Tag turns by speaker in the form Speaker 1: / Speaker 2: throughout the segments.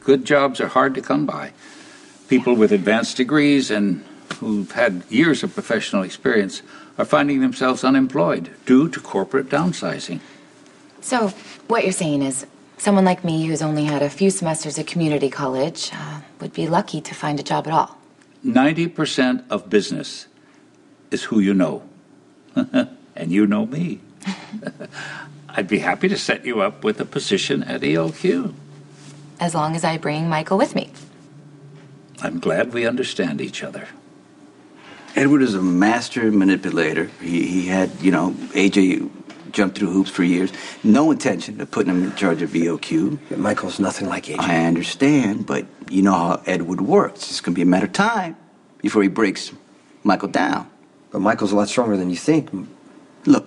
Speaker 1: Good jobs are hard to come by. People with advanced degrees and who've had years of professional experience are finding themselves unemployed due to corporate downsizing.
Speaker 2: So, what you're saying is, someone like me who's only had a few semesters at community college would be lucky to find a job at all.
Speaker 1: 90% of business is who you know. And you know me. I'd be happy to set you up with a position at ELQ.
Speaker 2: As long as I bring Michael with me.
Speaker 1: I'm glad we understand each other.
Speaker 3: Edward is a master manipulator. He had, AJ jumped through hoops for years. No intention of putting him in charge of ELQ.
Speaker 4: Yeah, Michael's nothing like AJ.
Speaker 3: I understand, but you know how Edward works. It's going to be a matter of time before he breaks Michael down.
Speaker 4: But Michael's a lot stronger than you think.
Speaker 3: Look,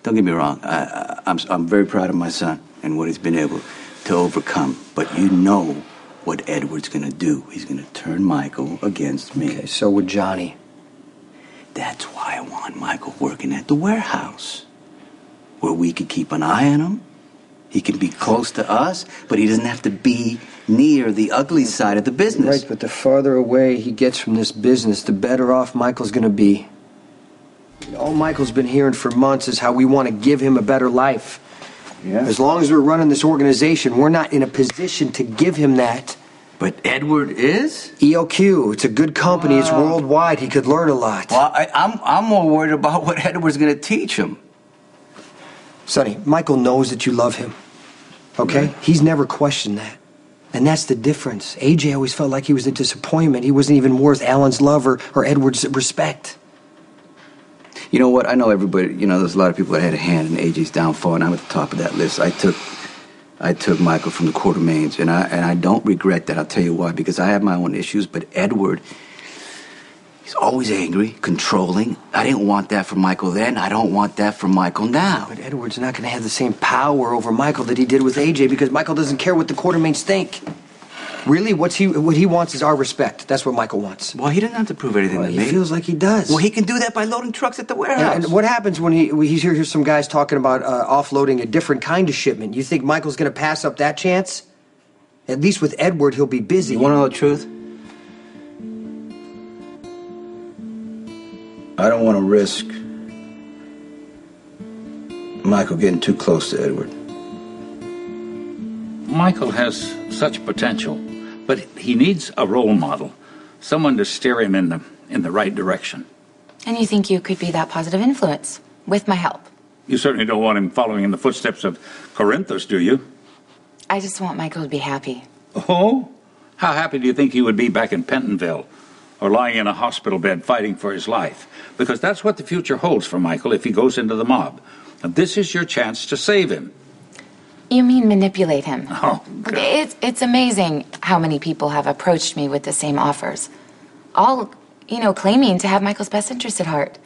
Speaker 3: don't get me wrong. I'm very proud of my son and what he's been able to overcome. But you know what Edward's going to do. He's going to turn Michael against me.
Speaker 4: Okay, so would Johnny.
Speaker 3: That's why I want Michael working at the warehouse, where we could keep an eye on him. He can be close to us, but he doesn't have to be near the ugly side of the business.
Speaker 4: Right, but the farther away he gets from this business, the better off Michael's going to be. All Michael's been hearing for months is how we want to give him a better life.
Speaker 3: Yeah.
Speaker 4: As long as we're running this organization, we're not in a position to give him that.
Speaker 3: But Edward is?
Speaker 4: ELQ, it's a good company. It's worldwide. He could learn a lot.
Speaker 3: Well, I'm more worried about what Edward's going to teach him.
Speaker 4: Sonny, Michael knows that you love him. Okay? Right. He's never questioned that. And that's the difference. AJ always felt like he was a disappointment. He wasn't even worth Alan's love or Edward's respect.
Speaker 3: You know what? I know everybody, there's a lot of people that had a hand in AJ's downfall, and I'm at the top of that list. I took Michael from the Quartermaines, and I don't regret that. I'll tell you why. Because I have my own issues, but Edward, he's always angry, controlling. I didn't want that for Michael then. I don't want that for Michael now.
Speaker 4: But Edward's not going to have the same power over Michael that he did with AJ because Michael doesn't care what the Quartermaines think. Really, what he wants is our respect. That's what Michael wants.
Speaker 3: Well, he doesn't have to prove anything to me.
Speaker 4: He feels like he does.
Speaker 3: Well, he can do that by loading trucks at the warehouse.
Speaker 4: And what happens when he's hears some guys talking about offloading a different kind of shipment? You think Michael's going to pass up that chance? At least with Edward, he'll be busy.
Speaker 3: You want to know the truth? I don't want to risk Michael getting too close to Edward.
Speaker 1: Michael has such potential, but he needs a role model, someone to steer him in the right direction.
Speaker 2: And you think you could be that positive influence, with my help?
Speaker 1: You certainly don't want him following in the footsteps of Corinthus, do you?
Speaker 2: I just want Michael to be happy.
Speaker 1: Oh? How happy do you think he would be back in Pentonville, or lying in a hospital bed fighting for his life? Because that's what the future holds for Michael if he goes into the mob. And this is your chance to save him.
Speaker 2: You mean manipulate him?
Speaker 1: Oh, God.
Speaker 2: It's amazing how many people have approached me with the same offers. All, claiming to have Michael's best interest at heart.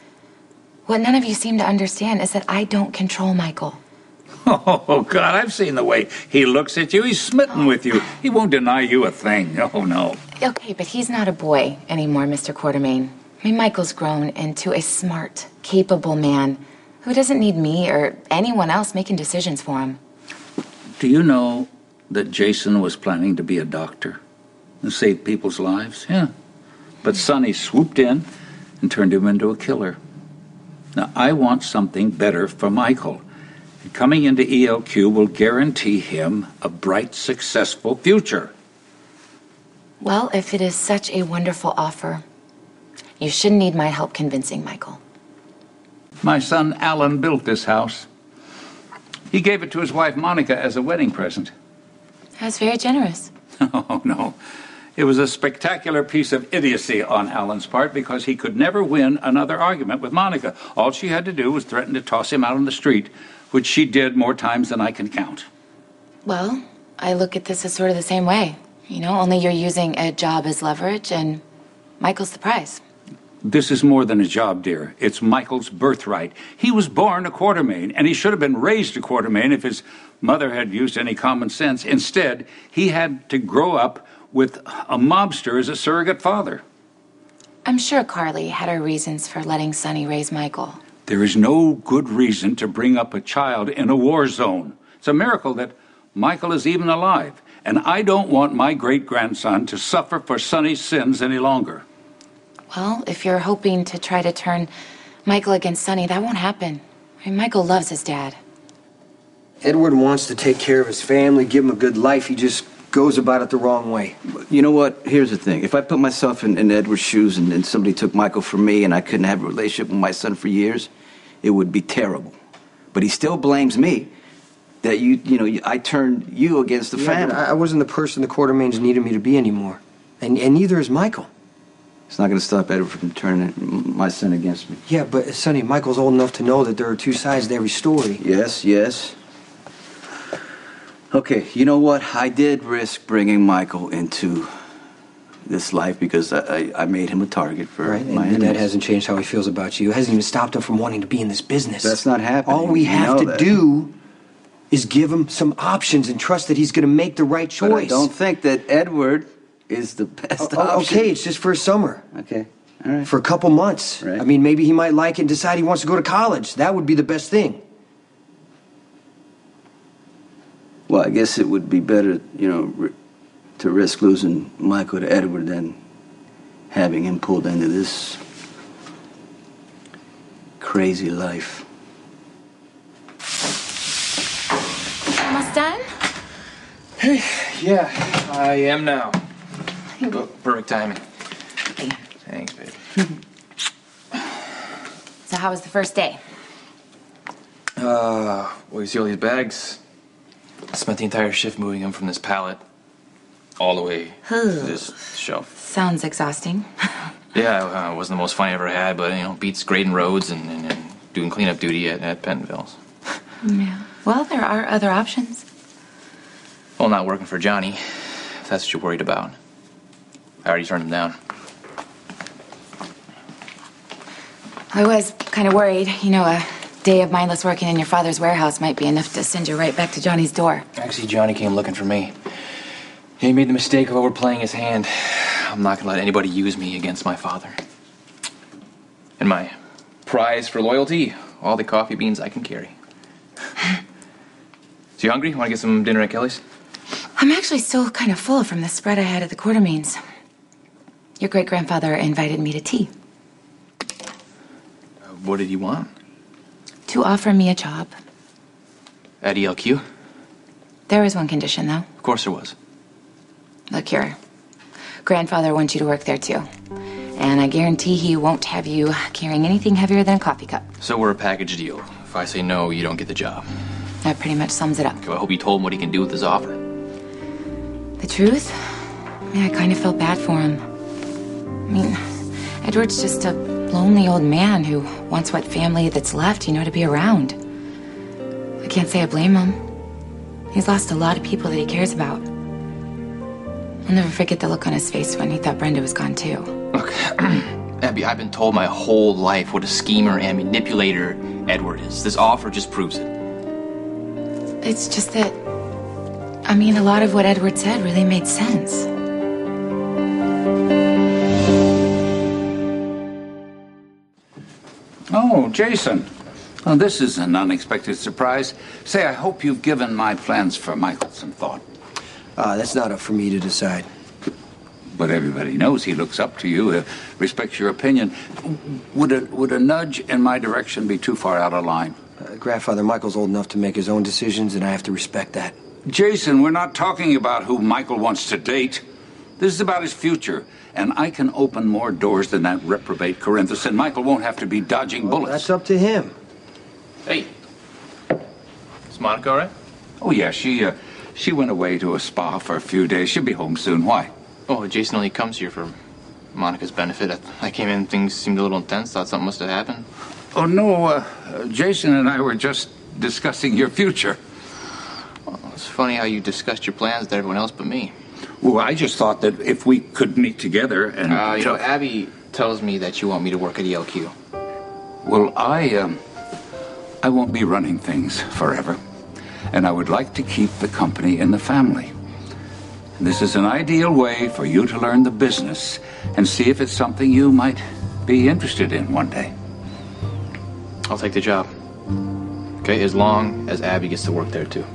Speaker 2: What none of you seem to understand is that I don't control Michael.
Speaker 1: Oh, God, I've seen the way he looks at you. He's smitten with you. He won't deny you a thing. Oh, no.
Speaker 2: Okay, but he's not a boy anymore, Mr. Quartermaine. Michael's grown into a smart, capable man who doesn't need me or anyone else making decisions for him.
Speaker 1: Do you know that Jason was planning to be a doctor and save people's lives? Yeah. But Sonny swooped in and turned him into a killer. Now, I want something better for Michael. And coming into ELQ will guarantee him a bright, successful future.
Speaker 2: Well, if it is such a wonderful offer, you shouldn't need my help convincing Michael.
Speaker 1: My son Alan built this house. He gave it to his wife Monica as a wedding present.
Speaker 2: That's very generous.
Speaker 1: Oh, no. It was a spectacular piece of idiocy on Alan's part because he could never win another argument with Monica. All she had to do was threaten to toss him out on the street, which she did more times than I can count.
Speaker 2: Well, I look at this as sort of the same way. Only you're using a job as leverage and Michael's the prize.
Speaker 1: This is more than a job, dear. It's Michael's birthright. He was born a Quartermaine, and he should have been raised a Quartermaine if his mother had used any common sense. Instead, he had to grow up with a mobster as a surrogate father.
Speaker 2: I'm sure Carly had her reasons for letting Sonny raise Michael.
Speaker 1: There is no good reason to bring up a child in a war zone. It's a miracle that Michael is even alive. And I don't want my great-grandson to suffer for Sonny's sins any longer.
Speaker 2: Well, if you're hoping to try to turn Michael against Sonny, that won't happen. I mean, Michael loves his dad.
Speaker 4: Edward wants to take care of his family, give him a good life. He just goes about it the wrong way.
Speaker 3: You know what? Here's the thing. If I put myself in Edward's shoes and somebody took Michael from me and I couldn't have a relationship with my son for years, it would be terrible. But he still blames me that I turned you against the family.
Speaker 4: I wasn't the person the Quartermaines needed me to be anymore. And neither is Michael.
Speaker 3: It's not going to stop Edward from turning my son against me.
Speaker 4: Yeah, but Sonny, Michael's old enough to know that there are two sides to every story.
Speaker 3: Yes. Okay, you know what? I did risk bringing Michael into this life because I made him a target for
Speaker 4: right,
Speaker 3: my
Speaker 4: and
Speaker 3: enemies.
Speaker 4: that hasn't changed how he feels about you. It hasn't even stopped him from wanting to be in this business.
Speaker 3: That's not happening.
Speaker 4: All we
Speaker 3: You
Speaker 4: have
Speaker 3: know
Speaker 4: to
Speaker 3: that.
Speaker 4: do is give him some options and trust that he's going to make the right choice.
Speaker 3: But I don't think that Edward is the best option.
Speaker 4: Okay, it's just for a summer.
Speaker 3: Okay, all right.
Speaker 4: For a couple months.
Speaker 3: Right.
Speaker 4: I mean, maybe he might like it and decide he wants to go to college. That would be the best thing.
Speaker 3: Well, I guess it would be better, to risk losing Michael to Edward than having him pulled into this crazy life.
Speaker 2: Almost done?
Speaker 5: Hey, yeah, I am now. Oh, perfect timing.
Speaker 2: Okay.
Speaker 5: Thanks, babe.
Speaker 2: So how was the first day?
Speaker 5: Well, you see all these bags? I spent the entire shift moving them from this pallet all the way to this shelf.
Speaker 2: Sounds exhausting.
Speaker 5: Yeah, it wasn't the most fun I ever had, but, beats grading roads and doing cleanup duty at Pentonville's.
Speaker 2: Yeah. Well, there are other options.
Speaker 5: Well, not working for Johnny, if that's what you're worried about. I already turned him down.
Speaker 2: I was kind of worried. A day of mindless working in your father's warehouse might be enough to send you right back to Johnny's door.
Speaker 5: Actually, Johnny came looking for me. He made the mistake of overplaying his hand. I'm not gonna let anybody use me against my father. And my prize for loyalty, all the coffee beans I can carry. So you hungry? Want to get some dinner at Kelly's?
Speaker 2: I'm actually still kind of full from the spread I had at the Quartermaines. Your great-grandfather invited me to tea.
Speaker 5: What did he want?
Speaker 2: To offer me a job.
Speaker 5: At ELQ?
Speaker 2: There was one condition, though.
Speaker 5: Of course there was.
Speaker 2: Look, your grandfather wants you to work there, too. And I guarantee he won't have you carrying anything heavier than a coffee cup.
Speaker 5: So we're a package deal. If I say no, you don't get the job.
Speaker 2: That pretty much sums it up.
Speaker 5: Okay, well, I hope you told him what he can do with his offer.
Speaker 2: The truth? I kind of felt bad for him. Edward's just a lonely old man who wants what family that's left, to be around. I can't say I blame him. He's lost a lot of people that he cares about. I'll never forget the look on his face when he thought Brenda was gone, too.
Speaker 5: Look, Abby, I've been told my whole life what a schemer and manipulator Edward is. This offer just proves it.
Speaker 2: It's just that, a lot of what Edward said really made sense.
Speaker 1: Oh, Jason. Well, this is an unexpected surprise. Say, I hope you've given my plans for Michael some thought.
Speaker 4: That's not up for me to decide.
Speaker 1: But everybody knows he looks up to you, respects your opinion. Would a nudge in my direction be too far out of line?
Speaker 4: Grandfather Michael's old enough to make his own decisions, and I have to respect that.
Speaker 1: Jason, we're not talking about who Michael wants to date. This is about his future. And I can open more doors than that reprobate Corinthus, and Michael won't have to be dodging bullets.
Speaker 4: That's up to him.
Speaker 5: Hey, is Monica all right?
Speaker 1: Oh, yeah, she went away to a spa for a few days. She'll be home soon. Why?
Speaker 5: Oh, Jason only comes here for Monica's benefit. I came in, things seemed a little intense. Thought something must have happened.
Speaker 1: Oh, no, Jason and I were just discussing your future.
Speaker 5: Well, it's funny how you discussed your plans with everyone else but me.
Speaker 1: Well, I just thought that if we could meet together and...
Speaker 5: Abby tells me that you want me to work at ELQ.
Speaker 1: Well, I won't be running things forever. And I would like to keep the company in the family. This is an ideal way for you to learn the business and see if it's something you might be interested in one day.
Speaker 5: I'll take the job. Okay, as long as Abby gets to work there, too.